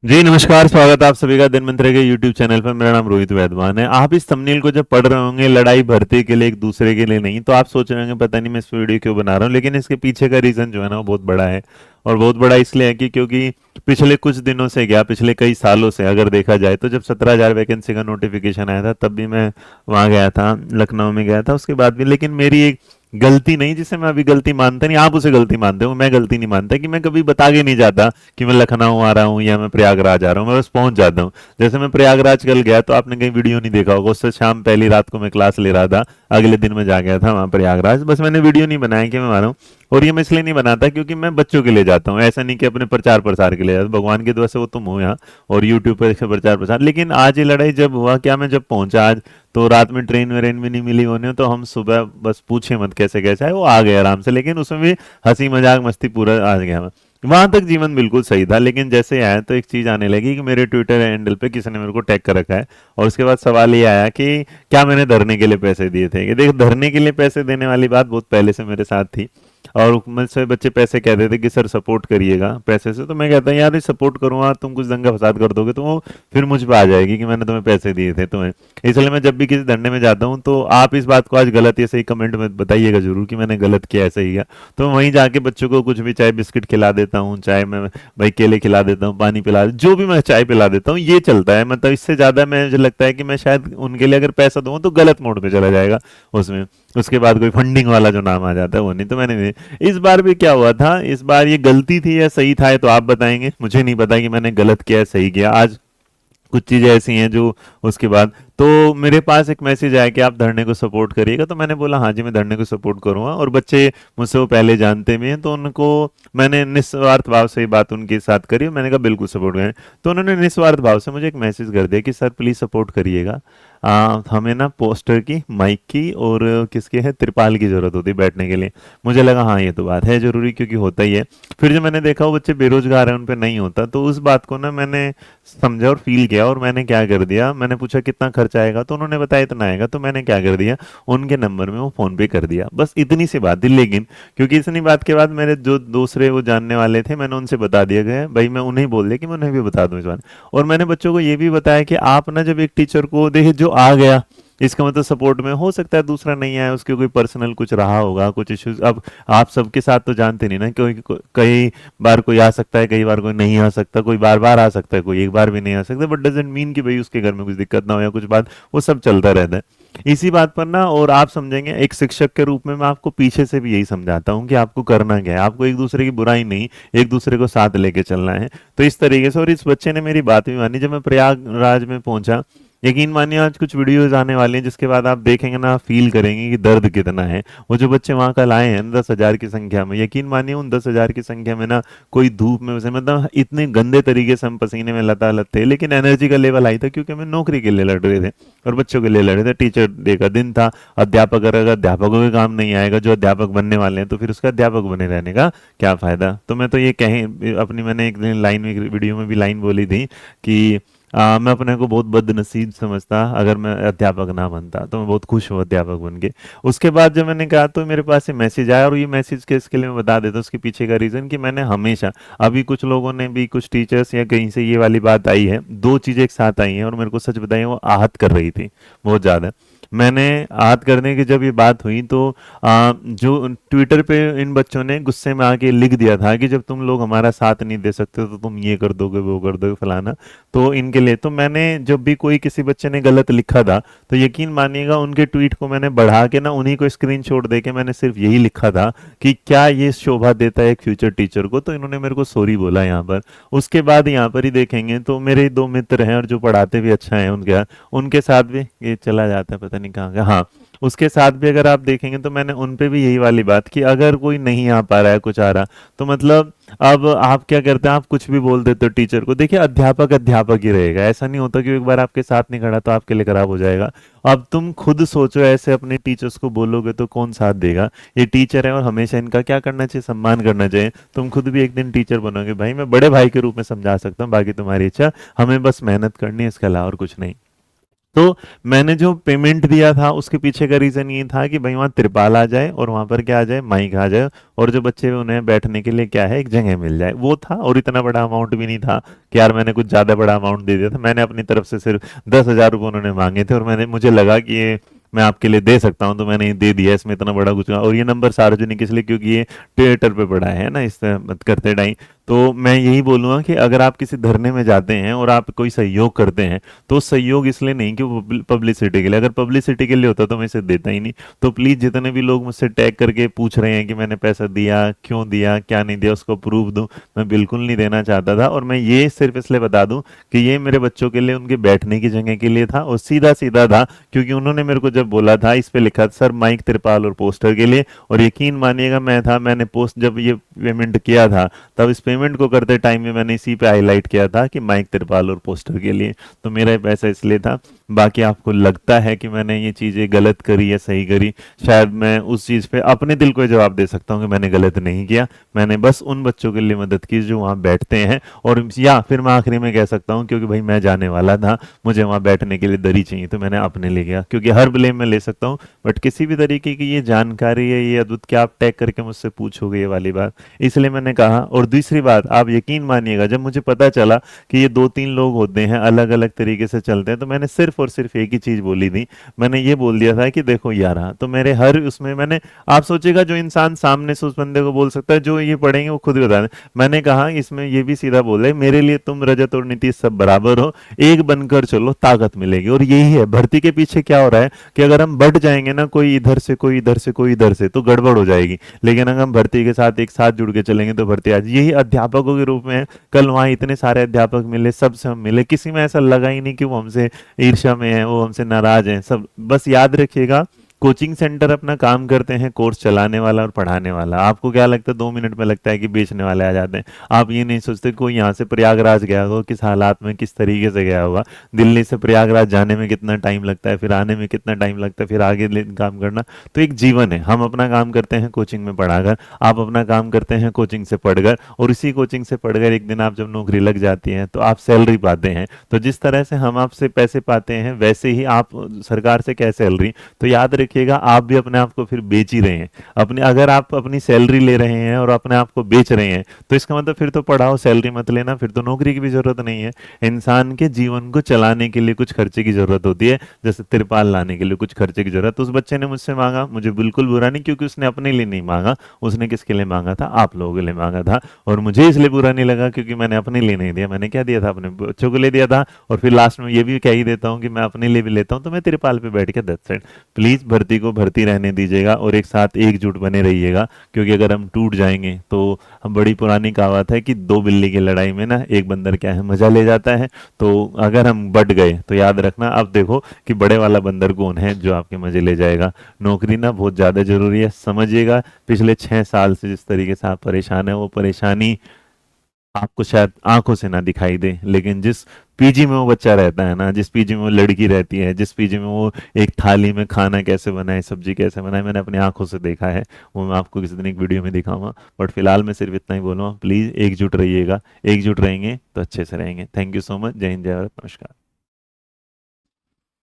जी नमस्कार, स्वागत है आप सभी का दिन मंत्र के यूट्यूब चैनल पर। मेरा नाम रोहित वैद्यवान है। आप इस थंबनेल को जब पढ़ रहे होंगे लड़ाई भर्ती के लिए, एक दूसरे के लिए नहीं, तो आप सोच रहे होंगे पता नहीं मैं इस वीडियो क्यों बना रहा हूँ, लेकिन इसके पीछे का रीज़न जो है ना वो बहुत बड़ा है। और बहुत बड़ा इसलिए है कि क्योंकि पिछले कुछ दिनों से, क्या पिछले कई सालों से अगर देखा जाए तो, जब 17,000 वैकेंसी का नोटिफिकेशन आया था तब भी मैं वहाँ गया था, लखनऊ में गया था। उसके बाद भी लेकिन मेरी एक गलती नहीं, जिसे मैं अभी गलती मानता नहीं, आप उसे गलती मानते हो, मैं गलती नहीं मानता, कि मैं कभी बता के नहीं जाता कि मैं लखनऊ आ रहा हूँ या मैं प्रयागराज आ रहा हूँ। मैं बस पहुंच जाता हूँ। जैसे मैं प्रयागराज कल गया तो आपने कहीं वीडियो नहीं देखा होगा, उससे शाम पहली रात को मैं क्लास ले रहा था, अगले दिन मैं जा गया था वहाँ प्रयागराज। बस मैंने वीडियो नहीं बनाया कि मैं आ रहा हूँ। और ये मैं इसलिए नहीं बनाता क्योंकि मैं बच्चों के लिए जाता हूँ, ऐसा नहीं कि अपने प्रचार प्रसार के लिए जाता हूँ। भगवान की दुआ से वो तुम हो यहाँ और यूट्यूब पर इसका प्रचार प्रसार। लेकिन आज ये लड़ाई जब हुआ, क्या मैं जब पहुंचा आज, तो रात में ट्रेन वेरेन भी नहीं मिली होने, तो हम सुबह बस पूछे मत कैसे कैसे आए, वो आ गए आराम से। लेकिन उसमें भी हंसी मजाक मस्ती पूरा आ गया। वहां तक जीवन बिल्कुल सही था, लेकिन जैसे आया तो एक चीज आने लगी कि मेरे ट्विटर हैंडल पे किसी ने मेरे को टैग कर रखा है। और उसके बाद सवाल ये आया कि क्या मैंने धरने के लिए पैसे दिए थे। कि देख, धरने के लिए पैसे देने वाली बात बहुत पहले से मेरे साथ थी। और मुझसे बच्चे पैसे कहते थे कि सर सपोर्ट करिएगा पैसे से, तो मैं कहता यार ये सपोर्ट करूंगा, तुम कुछ दंगा फसाद कर दोगे तो वो फिर मुझ पे आ जाएगी कि मैंने तुम्हें पैसे दिए थे तुम्हें। इसलिए मैं जब भी किसी धरने में जाता हूँ तो आप इस बात को आज गलत या सही कमेंट में बताइएगा जरूर कि मैंने गलत किया है सही किया। तो वहीं जाके बच्चों को कुछ भी, चाहे बिस्किट खिला देता हूँ, चाहे मैं भाई केले खिला देता हूँ, पानी पिला, जो भी मैं चाय पिला देता हूँ, ये चलता है। मतलब इससे ज्यादा मैं, मुझे लगता है कि मैं शायद उनके लिए अगर पैसा दूंगा तो गलत मोड पे चला जाएगा उसमें। उसके बाद कोई फंडिंग वाला जो नाम आ जाता है वो नहीं। तो मैंने नहीं। इस बार भी क्या हुआ था, इस बार ये गलती थी या सही था, ये तो आप बताएंगे, मुझे नहीं पता कि मैंने गलत किया है सही किया। आज कुछ चीजें ऐसी हैं जो, उसके बाद तो मेरे पास एक मैसेज आया कि आप धरने को सपोर्ट करिएगा। तो मैंने बोला हाँ जी मैं धरने को सपोर्ट करूंगा। और बच्चे मुझसे वो पहले जानते भी हैं, तो उनको मैंने निस्वार्थ भाव से ये बात उनके साथ करी। मैंने कहा बिल्कुल सपोर्ट करें। तो उन्होंने निस्वार्थ भाव से मुझे एक मैसेज कर दिया कि सर प्लीज सपोर्ट करिएगा, हमें ना पोस्टर की, माइक की और किसके है, त्रिपाल की जरूरत होती है बैठने के लिए। मुझे लगा हाँ ये तो बात है जरूरी, क्योंकि होता ही है। फिर जब मैंने देखा वो बच्चे बेरोजगार हैं, उन पे नहीं होता, तो उस बात को ना मैंने समझा और फील किया। और मैंने क्या कर दिया, मैंने पूछा कितना खर्चा आएगा, तो उन्होंने बताया इतना आएगा। तो मैंने क्या कर दिया, उनके नंबर में वो फोन पे कर दिया। बस इतनी सी बात थी। लेकिन क्योंकि इतनी बात के बाद मेरे जो दूसरे वो जानने वाले थे, मैंने उनसे बता दिया गया भाई, मैं उन्हें बोल दिया कि मैं उन्हें भी बता दूं इस बात। और मैंने बच्चों को ये भी बताया कि आप ना जब एक टीचर को देखे जो आ गया, इसका मतलब सपोर्ट में, हो सकता है दूसरा नहीं आया, उसके कोई पर्सनल कुछ रहा होगा, कुछ इश्यूज। अब आप सबके साथ तो जानते नहीं ना, क्योंकि कई बार कोई आ सकता है, कई बार कोई नहीं आ सकता, कोई बार बार आ सकता है, कोई एक बार भी नहीं आ सकता। बट डजेंट मीन कि भाई उसके घर में कुछ दिक्कत ना हो या कुछ बात, वो सब चलता रहता है। इसी बात पर ना, और आप समझेंगे एक शिक्षक के रूप में मैं आपको पीछे से भी यही समझाता हूँ कि आपको करना क्या है। आपको एक दूसरे की बुराई नहीं, एक दूसरे को साथ लेके चलना है। तो इस तरीके से, और इस बच्चे ने मेरी बात भी मानी। जब मैं प्रयागराज में पहुंचा, यकीन मानिए आज कुछ वीडियोस आने वाली हैं जिसके बाद आप देखेंगे ना, फील करेंगे कि दर्द कितना है। वो जो बच्चे वहां कल आए हैं 10,000 की संख्या में, यकीन मानिए उन 10,000 की संख्या में ना, कोई धूप में उसे, मतलब इतने गंदे तरीके से हम पसीने में लतालत थे, लेकिन एनर्जी का लेवल हाई था क्योंकि हमें नौकरी के लिए लड़ रहे थे और बच्चों के लिए लड़ रहे थे। टीचर डे का दिन था। अध्यापक, अगर अध्यापकों के काम नहीं आएगा, जो अध्यापक बनने वाले हैं, तो फिर उसका अध्यापक बने रहने का क्या फायदा। तो मैं तो ये कहें अपनी, मैंने एक दिन लाइन में, वीडियो में भी लाइन बोली थी कि मैं अपने को बहुत बदनसीब समझता अगर मैं अध्यापक ना बनता, तो मैं बहुत खुश हूँ अध्यापक बन के। उसके बाद जब मैंने कहा तो मेरे पास ये मैसेज आया, और ये मैसेज के इसके लिए मैं बता देता हूँ उसके पीछे का रीज़न, कि मैंने हमेशा, अभी कुछ लोगों ने भी, कुछ टीचर्स या कहीं से ये वाली बात आई है, दो चीज़ें एक साथ आई हैं और मेरे को सच बताइए वो आहत कर रही थी बहुत ज़्यादा। मैंने आहत करने की जब ये बात हुई तो जो ट्विटर पे इन बच्चों ने गुस्से में आके लिख दिया था कि जब तुम लोग हमारा साथ नहीं दे सकते तो तुम ये कर दोगे, वो कर दोगे, फलाना। तो इनके लिए तो मैंने, जब भी कोई किसी बच्चे ने गलत लिखा था, तो यकीन मानिएगा उनके ट्वीट को मैंने बढ़ा के ना, उन्हीं को स्क्रीनशॉट देके मैंने सिर्फ यही लिखा था कि क्या ये शोभा देता है एक फ्यूचर टीचर को। तो इन्होंने मेरे को सॉरी बोला यहाँ पर। उसके बाद यहाँ पर ही देखेंगे तो मेरे दो मित्र हैं और जो पढ़ाते भी अच्छा है उनके, उनके साथ भी ये चला जाता है, पता नहीं कहाँ गया, हाँ, उसके साथ भी अगर आप देखेंगे तो मैंने उन पे भी यही वाली बात कि अगर कोई नहीं आ पा रहा है, कुछ आ रहा, तो मतलब अब आप क्या करते हैं, आप कुछ भी बोल देते हो टीचर को। देखिए अध्यापक अध्यापक ही रहेगा, ऐसा नहीं होता कि एक बार आपके साथ नहीं खड़ा तो आपके लिए खराब हो जाएगा। अब तुम खुद सोचो, ऐसे अपने टीचर्स को बोलोगे तो कौन साथ देगा। ये टीचर है और हमेशा इनका क्या करना चाहिए, सम्मान करना चाहिए। तुम खुद भी एक दिन टीचर बनोगे भाई, मैं बड़े भाई के रूप में समझा सकता हूँ, बाकी तुम्हारी इच्छा, हमें बस मेहनत करनी है, इसके अलावा और कुछ नहीं। तो मैंने जो पेमेंट दिया था उसके पीछे का रीज़न ये था कि भाई वहाँ तिरपाल आ जाए और वहाँ पर क्या आ जाए, माइक आ जाए, और जो बच्चे उन्हें बैठने के लिए क्या है, एक जगह मिल जाए, वो था। और इतना बड़ा अमाउंट भी नहीं था कि यार मैंने कुछ ज़्यादा बड़ा अमाउंट दे दिया था। मैंने अपनी तरफ से सिर्फ 10,000 रुपये उन्होंने मांगे थे, और मुझे लगा कि ये मैं आपके लिए दे सकता हूँ, तो मैंने ये दे दिया। इसमें इतना बड़ा कुछ, और ये नंबर सार्वजनिक इसलिए क्योंकि ये ट्विटर पे पड़ा है ना, इस मत करते टाइम। तो मैं यही बोलूँगा कि अगर आप किसी धरने में जाते हैं और आप कोई सहयोग करते हैं, तो सहयोग इसलिए नहीं कि वो पब्लिसिटी के लिए, अगर पब्लिसिटी के लिए होता तो मैं इसे देता ही नहीं। तो प्लीज़ जितने भी लोग मुझसे टैग करके पूछ रहे हैं कि मैंने पैसा दिया, क्यों दिया, क्या नहीं दिया, उसको प्रूफ दूं, मैं बिल्कुल नहीं देना चाहता था। और मैं ये सिर्फ इसलिए बता दूं कि ये मेरे बच्चों के लिए, उनके बैठने की जगह के लिए था, और सीधा सीधा था, क्योंकि उन्होंने मेरे को जब बोला था, इस पे लिखा था सर माइक, तिरपाल और पोस्टर के लिए। और यकीन मानिएगा मैंने पोस्ट जब ये पेमेंट किया था, तब इस पेमेंट को करते टाइम में मैंने इसी पे हाईलाइट किया था कि माइक, तिरपाल और पोस्टर के लिए। तो मेरा ये पैसा इसलिए था। बाकी आपको लगता है कि मैंने ये चीज़ें गलत करी या सही करी, शायद मैं उस चीज़ पे अपने दिल को ये जवाब दे सकता हूँ कि मैंने गलत नहीं किया। मैंने बस उन बच्चों के लिए मदद की जो वहाँ बैठते हैं। और या फिर मैं आखिरी में कह सकता हूँ, क्योंकि भाई मैं जाने वाला था, मुझे वहाँ बैठने के लिए दरी चाहिए, तो मैंने अपने ले गया। क्योंकि हर ब्लेम मैं ले सकता हूँ, बट किसी भी तरीके की ये जानकारी है, ये अद्भुत, क्या आप टैग करके मुझसे पूछोगे ये वाली बात, इसलिए मैंने कहा। और दूसरी बात, आप यकीन मानिएगा, जब मुझे पता चला कि ये 2-3 लोग होते हैं, अलग अलग तरीके से चलते हैं, तो मैंने सिर्फ और सिर्फ एक ही चीज़ बोली थी। मैंने ये बोल दिया था कि देखो यारा, तो मेरे हर उसमें मैंने, आप सोचेगा जो इंसान सामने से उस बंदे को बोल सकता है, जो ये पढ़ेंगे वो खुद ही बता दें। मैंने कहा इसमें ये भी सीधा बोल है, मेरे लिए तुम रजत और नीतीश सब बराबर हो, एक बनकर चलो, ताकत मिलेगी। और यही है भर्ती के पीछे क्या हो रहा है कि अगर हम बढ़ जाएंगे ना, कोई इधर से, कोई इधर से, कोई इधर से, तो गड़बड़ हो जाएगी। लेकिन अगर हम भर्ती के साथ एक साथ जुड़ के चलेंगे तो भर्ती आज, यही अध्यापकों के रूप में है। कल वहाँ इतने सारे अध्यापक मिले, सबसे हम मिले, किसी में ऐसा लगा ही नहीं कि वो हमसे ईर्ष्या में है, वो हमसे नाराज हैं। सब बस याद रखिएगा, कोचिंग सेंटर अपना काम करते हैं कोर्स चलाने वाला और पढ़ाने वाला। आपको क्या लगता है 2 मिनट में लगता है कि बेचने वाले आ जाते हैं। आप ये नहीं सोचते कोई यहाँ से प्रयागराज गया हो, किस हालात में, किस तरीके से गया होगा। दिल्ली से प्रयागराज जाने में कितना टाइम लगता है, फिर आने में कितना टाइम लगता है, फिर आगे काम करना। तो एक जीवन है। हम अपना काम करते हैं कोचिंग में पढ़ाकर, आप अपना काम करते हैं कोचिंग से पढ़कर, और इसी कोचिंग से पढ़कर एक दिन आप जब नौकरी लग जाती है तो आप सैलरी पाते हैं। तो जिस तरह से हम आपसे पैसे पाते हैं, वैसे ही आप सरकार से क्या सैलरी। तो याद रखिएगा, आप भी अपने आप को फिर बेच ही रहे हैं। अपने, अगर आप अपनी सैलरी ले रहे हैं और अपने आप को बेच रहे हैं, तो इसका मतलब फिर तो पढ़ाओ, सैलरी मत लेना, फिर तो नौकरी की भी जरूरत नहीं है। इंसान के जीवन को चलाने के लिए कुछ खर्चे की जरूरत होती है, जैसे तिरपाल लाने के लिए कुछ खर्चे की जरूरत। उस बच्चे ने मुझसे मांगा, मुझे बिल्कुल बुरा नहीं, क्योंकि उसने अपने लिए नहीं मांगा, उसने किसके लिए मांगा था, आप लोगों के लिए मांगा था। और मुझे इसलिए बुरा नहीं लगा क्योंकि मैंने अपने लिए नहीं दिया, मैंने क्या दिया था, अपने बच्चों को ले दिया था। और फिर लास्ट में ये भी कह ही देता हूँ कि मैं अपने लिए भी लेता हूँ, तो मैं तिरपाल पे बैठ के 10 प्लीज भर्ती को भर्ती रहने दीजिएगा, और एक साथ एकजुट बने रहिएगा। क्योंकि अगर हम टूट जाएंगे तो, हम, बड़ी पुरानी कहावत है कि 2 बिल्ली की लड़ाई में ना एक बंदर क्या है, मजा ले जाता है। तो अगर हम बढ़ गए तो याद रखना, अब देखो कि बड़े वाला बंदर कौन है जो आपके मजे ले जाएगा। नौकरी ना बहुत ज्यादा जरूरी है, समझिएगा। पिछले 6 साल से जिस तरीके से आप परेशान है, वो परेशानी आपको शायद आंखों से ना दिखाई दे, लेकिन जिस पीजी में वो बच्चा रहता है ना, जिस पीजी में वो लड़की रहती है, जिस पीजी में वो एक थाली में खाना कैसे बनाए, सब्जी कैसे बनाए, मैंने अपनी आंखों से देखा है। वो मैं आपको किसी दिन एक वीडियो में दिखाऊंगा। बट फिलहाल मैं सिर्फ इतना ही बोलूँगा, प्लीज़ एकजुट रहिएगा। एकजुट रहेंगे तो अच्छे से रहेंगे। Thank you so much. जय हिंद, जय भारत, नमस्कार।